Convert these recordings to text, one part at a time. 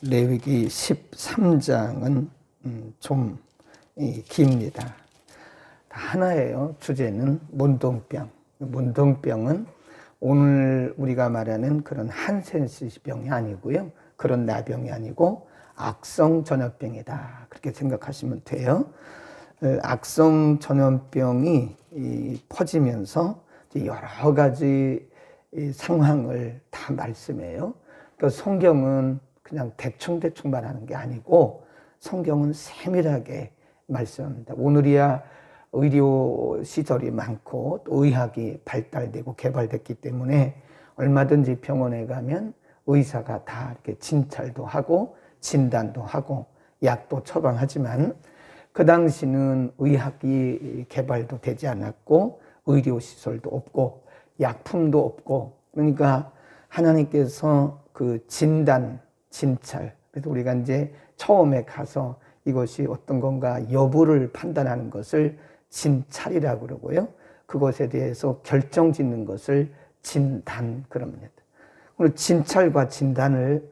레위기 13장은 좀 깁니다. 하나예요. 주제는 문둥병. 문둥병은 오늘 우리가 말하는 그런 한센시병이 아니고요. 그런 나병이 아니고 악성 전염병이다. 그렇게 생각하시면 돼요. 악성 전염병이 퍼지면서 여러 가지 상황을 다 말씀해요. 그러니까 성경은 그냥 대충 말하는 게 아니고 성경은 세밀하게 말씀합니다. 오늘이야 의료 시설이 많고 또 의학이 발달되고 개발됐기 때문에 얼마든지 병원에 가면 의사가 다 이렇게 진찰도 하고 진단도 하고 약도 처방하지만 그 당시는 의학이 개발도 되지 않았고 의료 시설도 없고 약품도 없고 그러니까 하나님께서 그 진단, 진찰 그래서 우리가 이제 처음에 가서 이것이 어떤 건가 여부를 판단하는 것을 진찰이라고 그러고요. 그것에 대해서 결정 짓는 것을 진단 그럽니다. 오늘 진찰과 진단을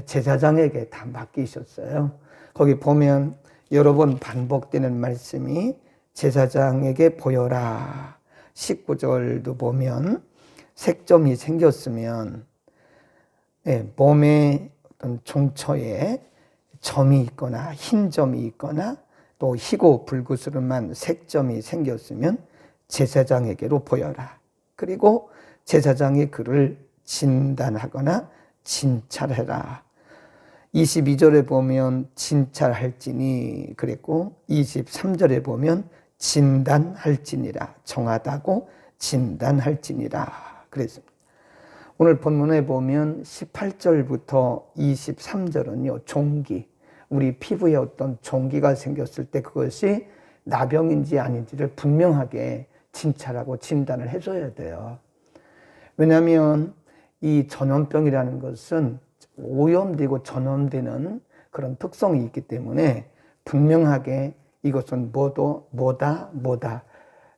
제사장에게 다 맡기셨어요. 거기 보면 여러 번 반복되는 말씀이 제사장에게 보여라. 19절도 보면 색점이 생겼으면 몸에 어떤 종처에 점이 있거나 흰 점이 있거나 또 희고 불구스름한 색점이 생겼으면 제사장에게로 보여라. 그리고 제사장이 그를 진단하거나 진찰해라. 22절에 보면 진찰할지니 그랬고 23절에 보면 진단할지니라. 정하다고 진단할지니라 그랬습니다. 오늘 본문에 보면 18절부터 23절은요. 종기, 우리 피부에 어떤 종기가 생겼을 때 그것이 나병인지 아닌지를 분명하게 진찰하고 진단을 해줘야 돼요. 왜냐하면 이 전염병이라는 것은 오염되고 전염되는 그런 특성이 있기 때문에 분명하게 이것은 뭐다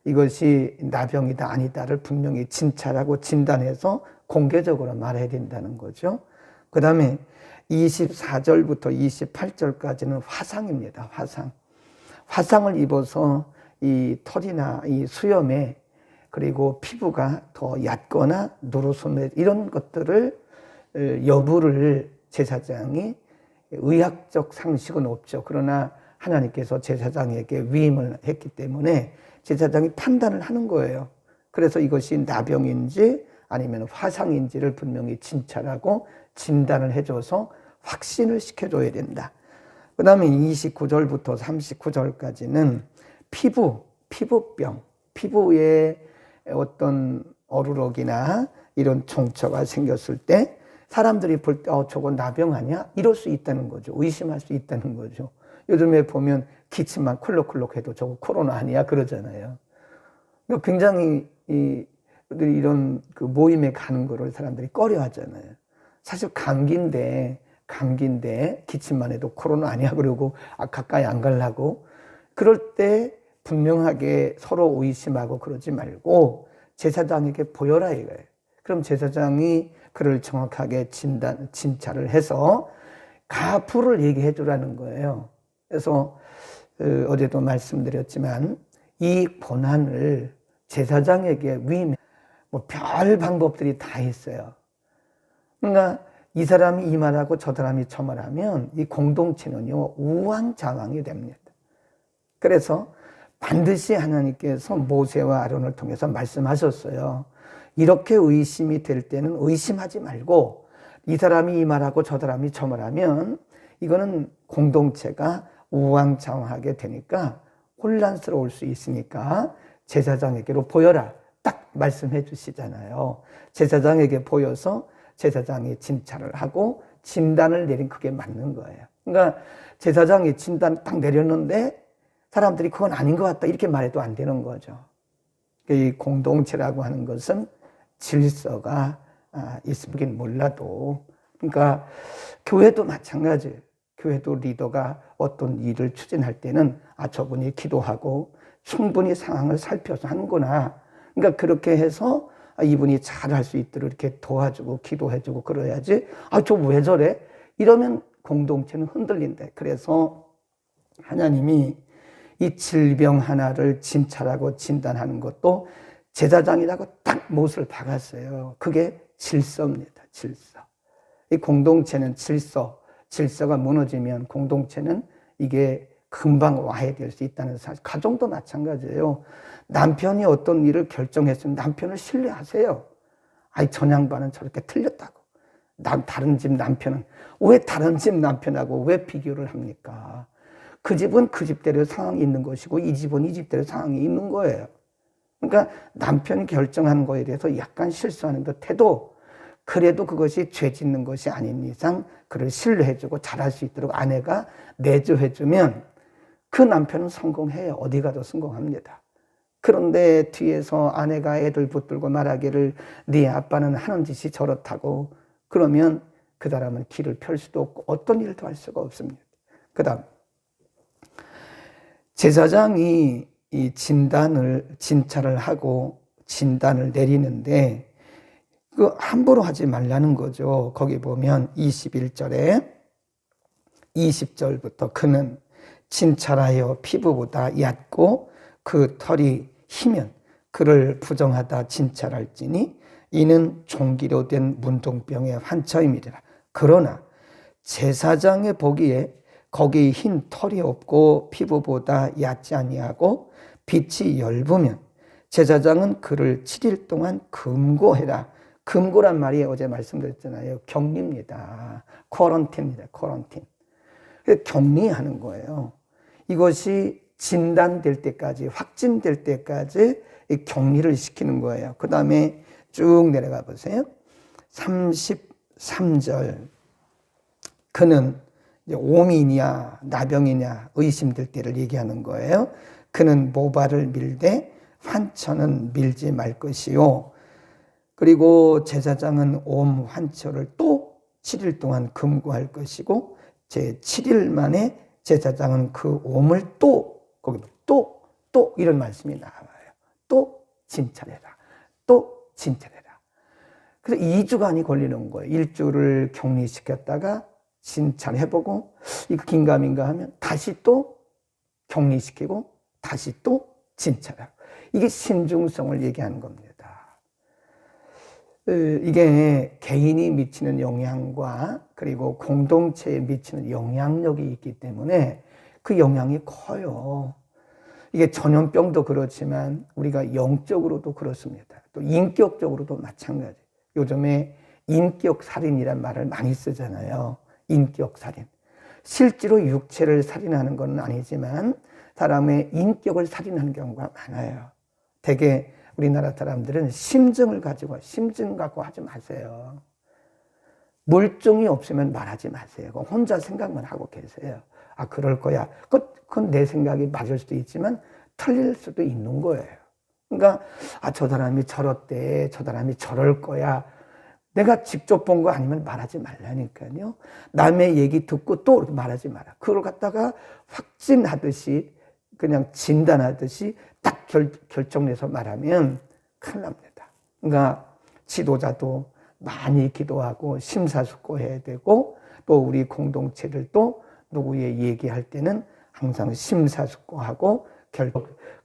이것이 나병이다 아니다를 분명히 진찰하고 진단해서 공개적으로 말해야 된다는 거죠. 그 다음에 24절부터 28절까지는 화상입니다. 화상을 입어서 이 털이나 이 수염에 그리고 피부가 더 얕거나 누르스매 이런 것들을 여부를 제사장이 의학적 상식은 없죠. 그러나 하나님께서 제사장에게 위임을 했기 때문에 제사장이 판단을 하는 거예요. 그래서 이것이 나병인지 아니면 화상인지를 분명히 진찰하고 진단을 해줘서 확신을 시켜줘야 된다. 그 다음에 29절부터 39절까지는 피부병, 피부에 어떤 어루럭이나 이런 종처가 생겼을 때 사람들이 볼 때 저거 나병 아니야? 이럴 수 있다는 거죠. 의심할 수 있다는 거죠. 요즘에 보면 기침만 콜록콜록해도 저거 코로나 아니야? 그러잖아요. 굉장히 이런 그 모임에 가는 거를 사람들이 꺼려 하잖아요. 사실 감기인데 기침만 해도 코로나 아니야? 그러고 가까이 안 가려고. 그럴 때 분명하게 서로 의심하고 그러지 말고 제사장에게 보여라 이거예요. 그럼 제사장이 그를 정확하게 진찰을 해서 가풀을 얘기해 주라는 거예요. 그래서 어제도 말씀드렸지만 이 권한을 제사장에게 위임해 별 방법들이 다 있어요. 그러니까 이 사람이 이 말하고 저 사람이 저 말하면 이 공동체는요 우왕좌왕이 됩니다. 그래서 반드시 하나님께서 모세와 아론을 통해서 말씀하셨어요. 이렇게 의심이 될 때는 의심하지 말고 이 사람이 이 말하고 저 사람이 저 말하면 이거는 공동체가 우왕좌왕하게 되니까 혼란스러울 수 있으니까 제사장에게로 보여라. 딱 말씀해 주시잖아요. 제사장에게 보여서 제사장이 진찰을 하고 진단을 내린 그게 맞는 거예요. 그러니까 제사장이 진단 딱 내렸는데 사람들이 그건 아닌 것 같다 이렇게 말해도 안 되는 거죠. 이 공동체라고 하는 것은 질서가 있긴 몰라도 그러니까 교회도 마찬가지예요. 교회도 리더가 어떤 일을 추진할 때는 저분이 기도하고 충분히 상황을 살펴서 하는구나. 그러니까 그렇게 해서 이분이 잘할 수 있도록 이렇게 도와주고 기도해주고 그래야지 저 왜 저래? 이러면 공동체는 흔들린다. 그래서 하나님이 이 질병 하나를 진찰하고 진단하는 것도 제사장이라고 딱 못을 박았어요. 그게 질서입니다. 질서. 이 공동체는 질서가 무너지면 공동체는 이게 금방 와해될 수 있다는 사실. 가정도 마찬가지예요. 남편이 어떤 일을 결정했으면 남편을 신뢰하세요. 아이, 저 양반은 저렇게 틀렸다고. 다른 집 남편은 왜 다른 집 남편하고 왜 비교를 합니까? 그 집은 그 집대로 상황이 있는 것이고 이 집은 이 집대로 상황이 있는 거예요. 그러니까 남편이 결정한 거에 대해서 약간 실수하는 듯 해도 그래도 그것이 죄 짓는 것이 아닌 이상 그를 신뢰해주고 잘할 수 있도록 아내가 내조해주면 그 남편은 성공해요. 어디 가도 성공합니다. 그런데 뒤에서 아내가 애들 붙들고 말하기를 네 아빠는 하는 짓이 저렇다고 그러면 그 사람은 길을 펼 수도 없고 어떤 일도 할 수가 없습니다. 그 다음 제사장이 이 진찰을 하고 진단을 내리는데 그 함부로 하지 말라는 거죠. 거기 보면 21절에 20절부터 그는 진찰하여 피부보다 얕고 그 털이 희면 그를 부정하다 진찰할지니 이는 종기로 된 문둥병의 환처임이라. 그러나 제사장의 보기에 거기 흰 털이 없고 피부보다 얕지 아니하고 빛이 엷으면 제사장은 그를 7일 동안 금고해라. 금고란 말이 어제 말씀드렸잖아요. 격리입니다. 쿼런틴입니다. 쿼런틴. 격리하는 거예요. 이것이 진단될 때까지, 확진될 때까지 격리를 시키는 거예요. 그 다음에 쭉 내려가 보세요. 33절. 그는 오미냐 나병이냐 의심될 때를 얘기하는 거예요. 그는 모발을 밀되 환처는 밀지 말 것이요. 그리고 제사장은 옴 환처를 또 7일 동안 금고할 것이고 제 7일 만에 제사장은 그 옴을 또 이런 말씀이 나와요. 또 진찰해라. 또 진찰해라. 그래서 2주간이 걸리는 거예요. 1주를 격리시켰다가 진찰해보고 이거 긴가민가 하면 다시 또 격리시키고 다시 또 진찰하고. 이게 신중성을 얘기하는 겁니다. 이게 개인이 미치는 영향과 그리고 공동체에 미치는 영향력이 있기 때문에 그 영향이 커요. 이게 전염병도 그렇지만 우리가 영적으로도 그렇습니다. 또 인격적으로도 마찬가지. 요즘에 인격살인이란 말을 많이 쓰잖아요. 인격살인. 실제로 육체를 살인하는 건 아니지만 사람의 인격을 살인하는 경우가 많아요. 대개 우리나라 사람들은 심증 갖고 하지 마세요. 물증이 없으면 말하지 마세요. 혼자 생각만 하고 계세요. 아, 그럴 거야. 그건 내 생각이 맞을 수도 있지만 틀릴 수도 있는 거예요. 그러니까 아, 저 사람이 저렇대, 저 사람이 저럴 거야. 내가 직접 본 거 아니면 말하지 말라니까요. 남의 얘기 듣고 또 말하지 마라. 그걸 갖다가 확진하듯이 그냥 진단하듯이 딱 결정내서 말하면 큰일 납니다. 그러니까 지도자도 많이 기도하고 심사숙고해야 되고 또 우리 공동체를 또 누구의 얘기할 때는 항상 심사숙고하고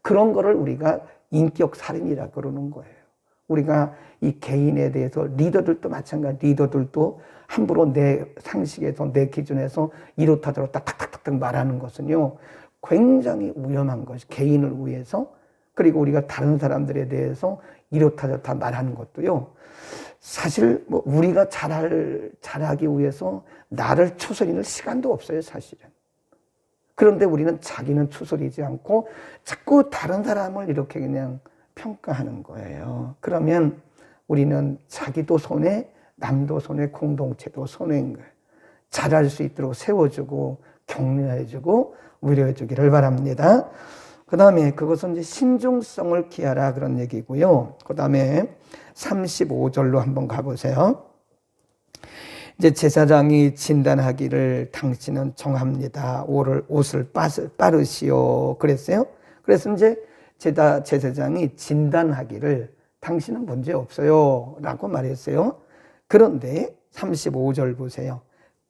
그런 거를 우리가 인격살인이라고 그러는 거예요. 우리가 이 개인에 대해서 리더들도 마찬가지. 리더들도 함부로 내 상식에서 내 기준에서 이렇다 저렇다 탁탁탁 말하는 것은요 굉장히 위험한 것이 개인을 위해서 그리고 우리가 다른 사람들에 대해서 이렇다 저렇다 말하는 것도요 사실 뭐 우리가 잘하기 위해서 나를 추스리는 시간도 없어요 사실은. 그런데 우리는 자기는 추스리지 않고 자꾸 다른 사람을 이렇게 그냥 평가하는 거예요. 그러면 우리는 자기도 손해, 남도 손해, 공동체도 손해인 거예요. 잘할 수 있도록 세워주고 격려해주고 위로해주기를 바랍니다. 그 다음에 그것은 이제 신중성을 기하라 그런 얘기고요. 그 다음에 35절로 한번 가보세요. 이제 제사장이 진단하기를 당신은 정합니다. 옷을 빠르시오. 그랬어요. 그래서 이제 제사장이 진단하기를 당신은 문제 없어요. 라고 말했어요. 그런데 35절 보세요.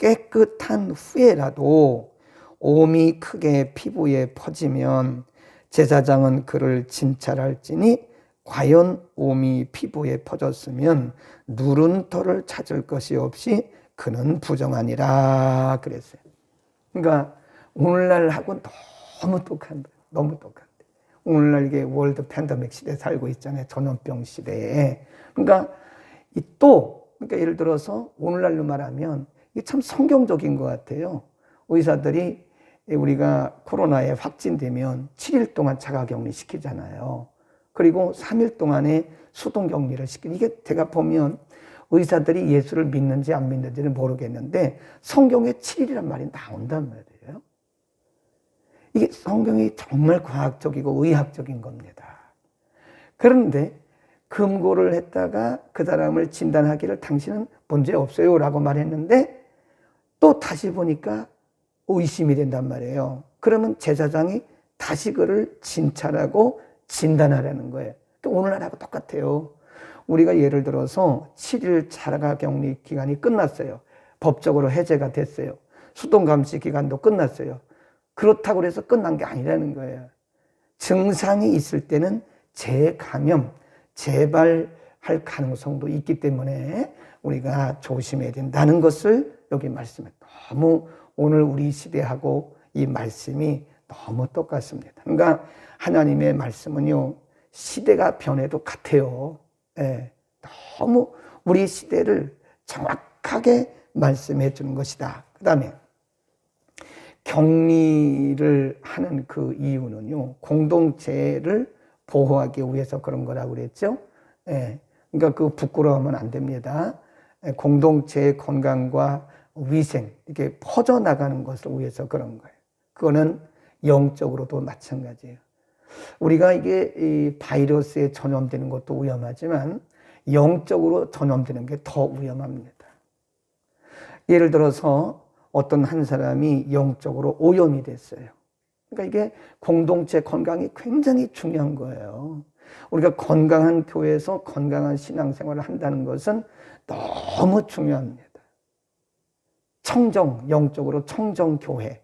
깨끗한 후에라도 오음이 크게 피부에 퍼지면 제사장은 그를 진찰할지니 과연 오음이 피부에 퍼졌으면 누른 털을 찾을 것이 없이 그는 부정하니라 그랬어요. 그러니까 오늘날하고 너무 똑같은 거예요. 너무 똑같아. 오늘날 이게 월드 팬데믹 시대에 살고 있잖아요. 전염병 시대에. 그러니까 그러니까 예를 들어서 오늘날로 말하면 이게 참 성경적인 것 같아요. 의사들이 우리가 코로나에 확진되면 7일 동안 자가격리 시키잖아요. 그리고 3일 동안에 수동격리를 시키는, 이게 제가 보면 의사들이 예수를 믿는지 안 믿는지는 모르겠는데 성경에 7일이란 말이 나온단 말이에요. 이게 성경이 정말 과학적이고 의학적인 겁니다. 그런데 금고를 했다가 그 사람을 진단하기를 당신은 문제 없어요 라고 말했는데 또 다시 보니까 의심이 된단 말이에요. 그러면 제사장이 다시 그를 진찰하고 진단하라는 거예요. 오늘날하고 똑같아요. 우리가 예를 들어서 7일 자가격리 기간이 끝났어요. 법적으로 해제가 됐어요. 수동감시 기간도 끝났어요. 그렇다고 해서 끝난 게 아니라는 거예요. 증상이 있을 때는 재감염, 재발할 가능성도 있기 때문에 우리가 조심해야 된다는 것을 여기 말씀에 너무 오늘 우리 시대하고 이 말씀이 너무 똑같습니다. 그러니까 하나님의 말씀은요, 시대가 변해도 같아요. 예, 너무 우리 시대를 정확하게 말씀해 주는 것이다. 그 다음에 격리를 하는 그 이유는요, 공동체를 보호하기 위해서 그런 거라고 그랬죠. 예, 그러니까 그 부끄러워하면 안 됩니다. 예, 공동체의 건강과 위생, 이렇게 퍼져나가는 것을 위해서 그런 거예요. 그거는 영적으로도 마찬가지예요. 우리가 이게 이 바이러스에 전염되는 것도 위험하지만 영적으로 전염되는 게 더 위험합니다. 예를 들어서 어떤 한 사람이 영적으로 오염이 됐어요. 그러니까 이게 공동체 건강이 굉장히 중요한 거예요. 우리가 건강한 교회에서 건강한 신앙생활을 한다는 것은 너무 중요합니다. 영적으로 청정교회,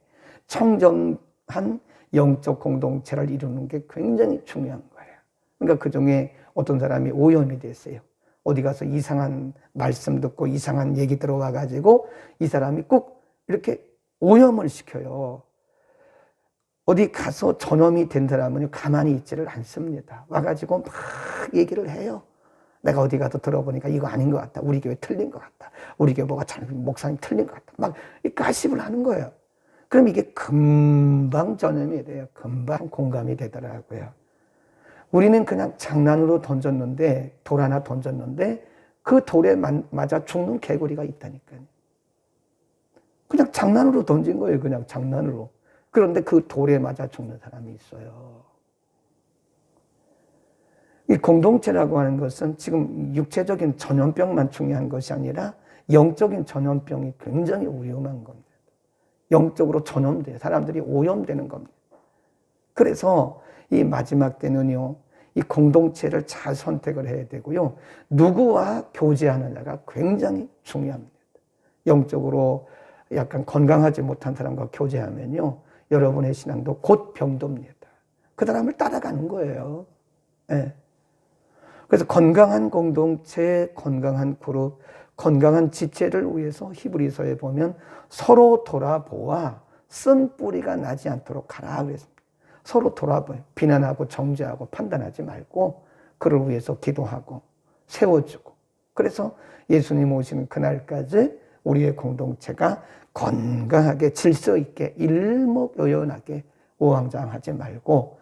청정한 영적 공동체를 이루는 게 굉장히 중요한 거예요. 그러니까 그 중에 어떤 사람이 오염이 됐어요. 어디 가서 이상한 말씀 듣고 이상한 얘기 들어와가지고 이 사람이 꼭 이렇게 오염을 시켜요. 어디 가서 전염이 된 사람은 가만히 있지를 않습니다. 와가지고 막 얘기를 해요. 내가 어디 가서 들어보니까 이거 아닌 것 같다. 우리 교회 틀린 것 같다. 우리 교회 뭐가 목사님 틀린 것 같다. 막 가십을 하는 거예요. 그럼 이게 금방 전염이 돼요. 금방 공감이 되더라고요. 우리는 그냥 장난으로 던졌는데, 돌 하나 던졌는데 그 돌에 맞아 죽는 개구리가 있다니까요. 그냥 장난으로 던진 거예요. 그냥 장난으로. 그런데 그 돌에 맞아 죽는 사람이 있어요. 이 공동체라고 하는 것은 지금 육체적인 전염병만 중요한 것이 아니라 영적인 전염병이 굉장히 위험한 겁니다. 영적으로 전염돼요. 사람들이 오염되는 겁니다. 그래서 이 마지막 때는요, 이 공동체를 잘 선택을 해야 되고요, 누구와 교제하느냐가 굉장히 중요합니다. 영적으로 약간 건강하지 못한 사람과 교제하면요, 여러분의 신앙도 곧 병듭니다. 그 사람을 따라가는 거예요. 네. 그래서 건강한 공동체, 건강한 그룹, 건강한 지체를 위해서 히브리서에 보면 서로 돌아보아 쓴 뿌리가 나지 않도록 하라 그랬습니다. 서로 돌아보요. 비난하고 정죄하고 판단하지 말고 그를 위해서 기도하고 세워주고. 그래서 예수님 오시는 그날까지 우리의 공동체가 건강하게 질서 있게 일목요연하게 우왕좌왕하지 말고